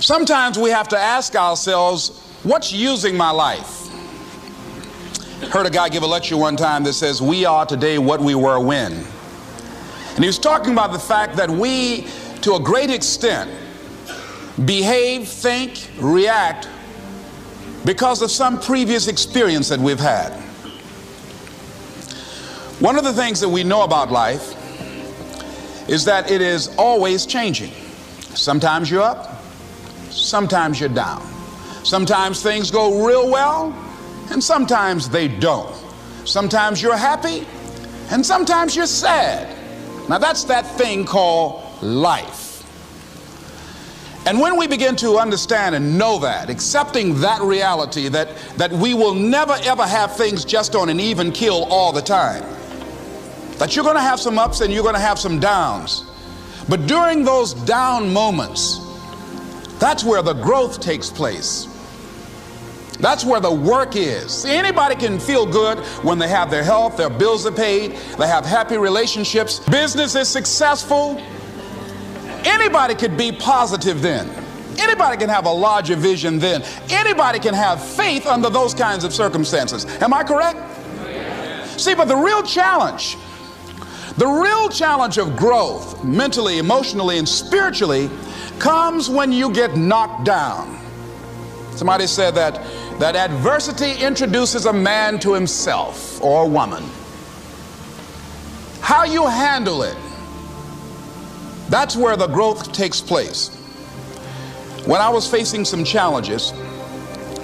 Sometimes we have to ask ourselves, what's using my life? Heard a guy give a lecture one time that says, we are today what we were when. And he was talking about the fact that we, to a great extent, behave, think, react because of some previous experience that we've had. One of the things that we know about life is that it is always changing. Sometimes you're up, sometimes you're down. Sometimes things go real well, and sometimes they don't. Sometimes you're happy, and sometimes you're sad. Now that's that thing called life. And when we begin to understand and know that, accepting that reality that we will never ever have things just on an even keel all the time, that you're going to have some ups and you're going to have some downs, but during those down moments, that's where the growth takes place. That's where the work is. See, anybody can feel good when they have their health, their bills are paid, they have happy relationships, business is successful. Anybody could be positive then. Anybody can have a larger vision then. Anybody can have faith under those kinds of circumstances. Am I correct? See, but the real challenge of growth, mentally, emotionally, and spiritually, comes when you get knocked down. Somebody said that adversity introduces a man to himself or a woman. How you handle it, that's where the growth takes place. When I was facing some challenges,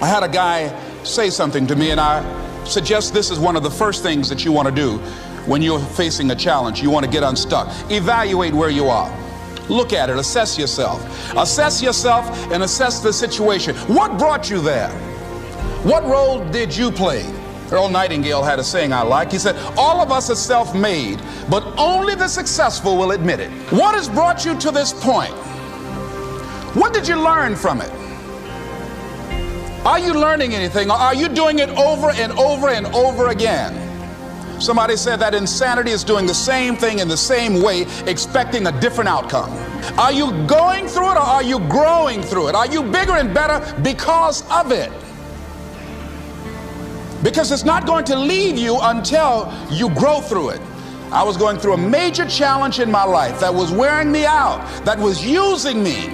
I had a guy say something to me, and I suggest this is one of the first things that you want to do when you're facing a challenge. You want to get unstuck. Evaluate where you are. Look at it. Assess yourself. Assess yourself and assess the situation. What brought you there? What role did you play? Earl Nightingale had a saying I like. He said, all of us are self-made, but only the successful will admit it. What has brought you to this point? What did you learn from it? Are you learning anything, or are you doing it over and over and over again? Somebody said that insanity is doing the same thing in the same way, expecting a different outcome. Are you going through it, or are you growing through it? Are you bigger and better because of it? Because it's not going to leave you until you grow through it. I was going through a major challenge in my life that was wearing me out, that was using me.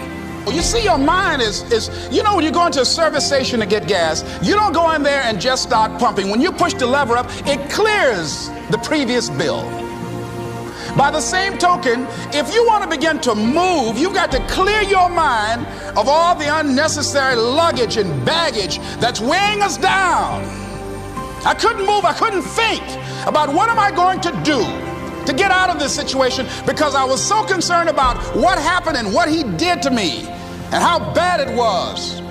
You see, your mind is you know, when you go into a service station to get gas, you don't go in there and just start pumping. When you push the lever up, it clears the previous bill. By the same token, if you want to begin to move, you've got to clear your mind of all the unnecessary luggage and baggage that's weighing us down. I couldn't move, I couldn't think about what am I going to do to get out of this situation, because I was so concerned about what happened and what he did to me and how bad it was.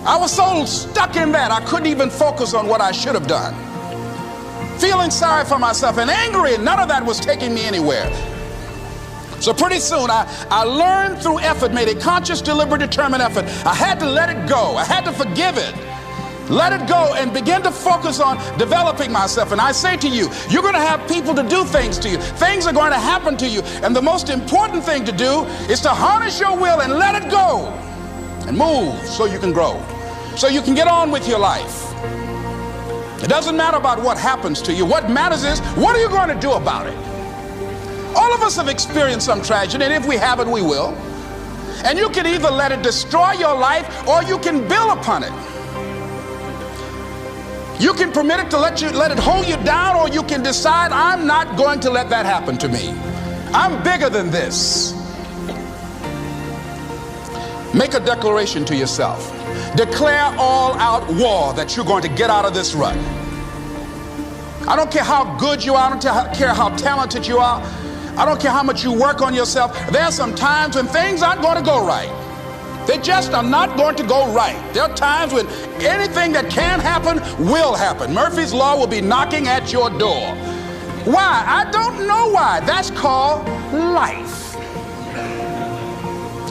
I was so stuck in that I couldn't even focus on what I should have done. Feeling sorry for myself and angry, and none of that was taking me anywhere. So pretty soon I learned through effort, made a conscious, deliberate, determined effort. I had to let it go. I had to forgive it. Let it go and begin to focus on developing myself. And I say to you, you're going to have people to do things to you. Things are going to happen to you. And the most important thing to do is to harness your will and let it go and move so you can grow, so you can get on with your life. It doesn't matter about what happens to you. What matters is, what are you going to do about it? All of us have experienced some tragedy, and if we haven't, we will. And you can either let it destroy your life, or you can build upon it. You can permit it to let it hold you down, or you can decide, I'm not going to let that happen to me. I'm bigger than this. Make a declaration to yourself. Declare all out war that you're going to get out of this rut. I don't care how good you are. I don't care how talented you are. I don't care how much you work on yourself. There are some times when things aren't going to go right. They just are not going to go right. There are times when anything that can happen will happen. Murphy's Law will be knocking at your door. Why? I don't know why. That's called life.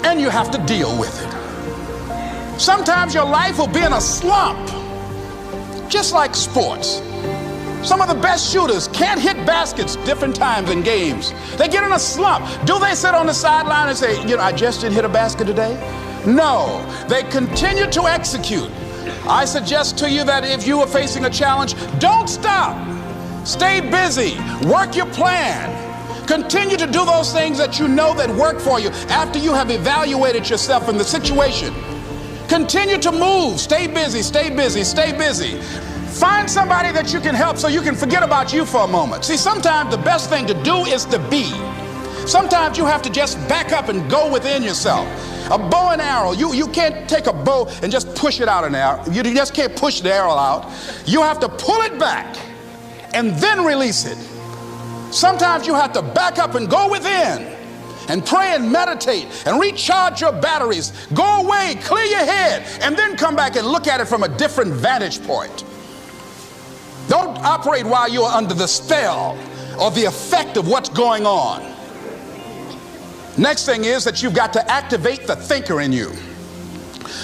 And you have to deal with it. Sometimes your life will be in a slump, just like sports. Some of the best shooters can't hit baskets different times in games. They get in a slump. Do they sit on the sideline and say, you know, I just didn't hit a basket today? No, they continue to execute. I suggest to you that if you are facing a challenge, don't stop. Stay busy. Work your plan. Continue to do those things that you know that work for you after you have evaluated yourself in the situation. Continue to move. Stay busy, stay busy, stay busy. Find somebody that you can help so you can forget about you for a moment. See, sometimes the best thing to do is to be. Sometimes you have to just back up and go within yourself. A bow and arrow, you can't take a bow and just push it out an arrow. You just can't push the arrow out. You have to pull it back and then release it. Sometimes you have to back up and go within and pray and meditate and recharge your batteries. Go away, clear your head, and then come back and look at it from a different vantage point. Don't operate while you're under the spell or the effect of what's going on. Next thing is that you've got to activate the thinker in you.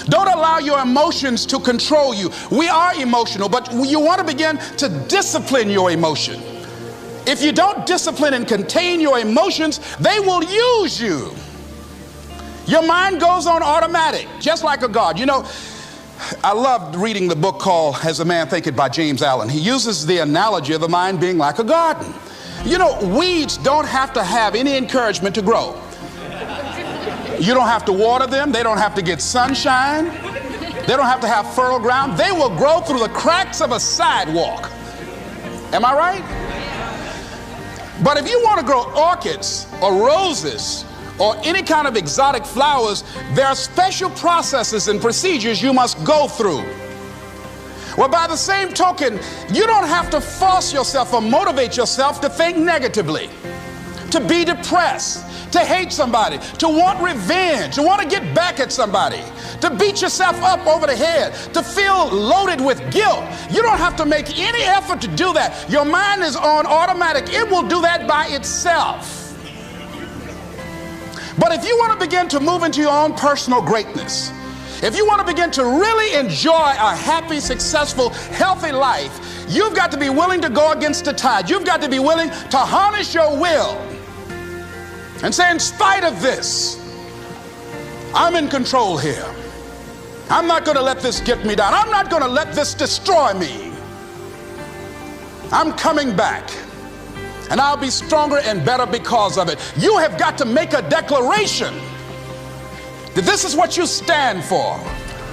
Don't allow your emotions to control you. We are emotional, but you want to begin to discipline your emotion. If you don't discipline and contain your emotions, they will use you. Your mind goes on automatic, just like a guard. You know, I loved reading the book called As a Man Thinketh by James Allen. He uses the analogy of the mind being like a garden. You know, weeds don't have to have any encouragement to grow. You don't have to water them. They don't have to get sunshine. They don't have to have fertile ground. They will grow through the cracks of a sidewalk. Am I right? But if you want to grow orchids or roses or any kind of exotic flowers, there are special processes and procedures you must go through. Well, by the same token, you don't have to force yourself or motivate yourself to think negatively, to be depressed, to hate somebody, to want revenge, to want to get back at somebody, to beat yourself up over the head, to feel loaded with guilt. You don't have to make any effort to do that. Your mind is on automatic. It will do that by itself. But if you want to begin to move into your own personal greatness, if you want to begin to really enjoy a happy, successful, healthy life, you've got to be willing to go against the tide. You've got to be willing to harness your will and say, in spite of this, I'm in control here. I'm not going to let this get me down. I'm not going to let this destroy me. I'm coming back, and I'll be stronger and better because of it. You have got to make a declaration that this is what you stand for.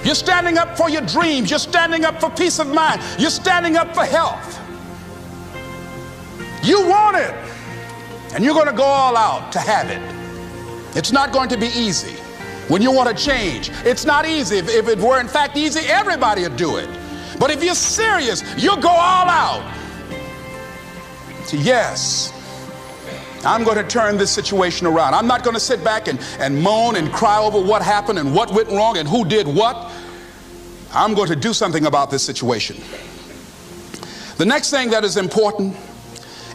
You're standing up for your dreams. You're standing up for peace of mind. You're standing up for health. You want it, and you're going to go all out to have it. It's not going to be easy. When you want to change, it's not easy. If it were in fact easy, everybody would do it. But if you're serious, you'll go all out. So yes, I'm going to turn this situation around. I'm not going to sit back and moan and cry over what happened and what went wrong and who did what. I'm going to do something about this situation. The next thing that is important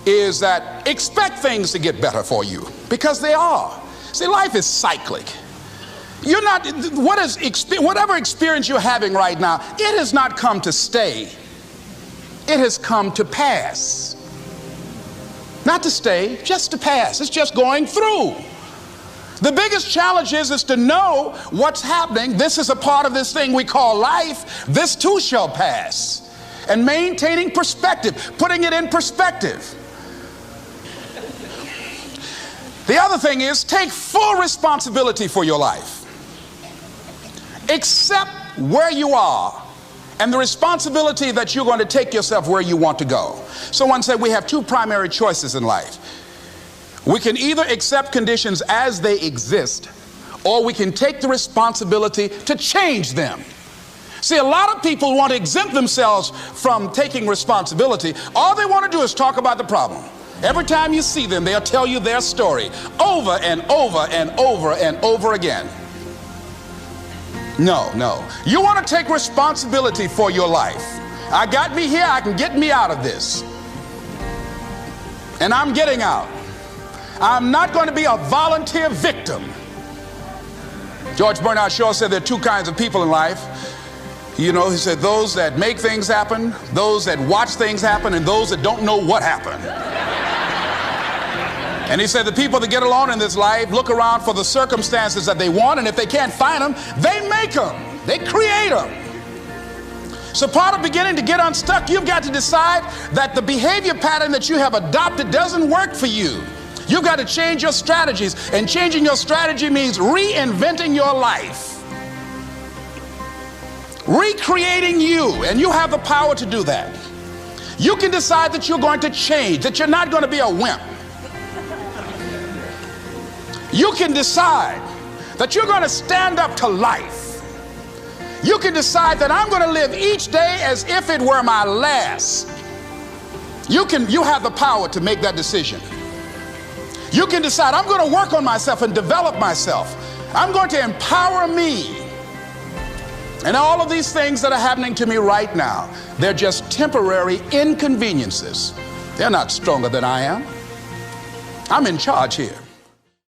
is that expect things to get better for you, because they are. See, life is cyclic. You're not, whatever experience you're having right now, it has not come to stay. It has come to pass. Not to stay, just to pass. It's just going through. The biggest challenge is to know what's happening. This is a part of this thing we call life. This too shall pass. And maintaining perspective, putting it in perspective. The other thing is, take full responsibility for your life. Accept where you are and the responsibility that you're going to take yourself where you want to go. Someone said we have two primary choices in life. We can either accept conditions as they exist, or we can take the responsibility to change them. See, a lot of people want to exempt themselves from taking responsibility. All they want to do is talk about the problem. Every time you see them, they'll tell you their story over and over and over and over again. No, no. You want to take responsibility for your life. I got me here, I can get me out of this. And I'm getting out. I'm not going to be a volunteer victim. George Bernard Shaw said there are two kinds of people in life. You know, he said those that make things happen, those that watch things happen, and those that don't know what happened. And he said the people that get alone in this life look around for the circumstances that they want, and if they can't find them, they make them. They create them. So part of beginning to get unstuck, you've got to decide that the behavior pattern that you have adopted doesn't work for you. You've got to change your strategies, and changing your strategy means reinventing your life, recreating you, and you have the power to do that. You can decide that you're going to change, that you're not going to be a wimp. You can decide that you're going to stand up to life. You can decide that I'm going to live each day as if it were my last. You have the power to make that decision. You can decide I'm going to work on myself and develop myself. I'm going to empower me. And all of these things that are happening to me right now, they're just temporary inconveniences. They're not stronger than I am. I'm in charge here.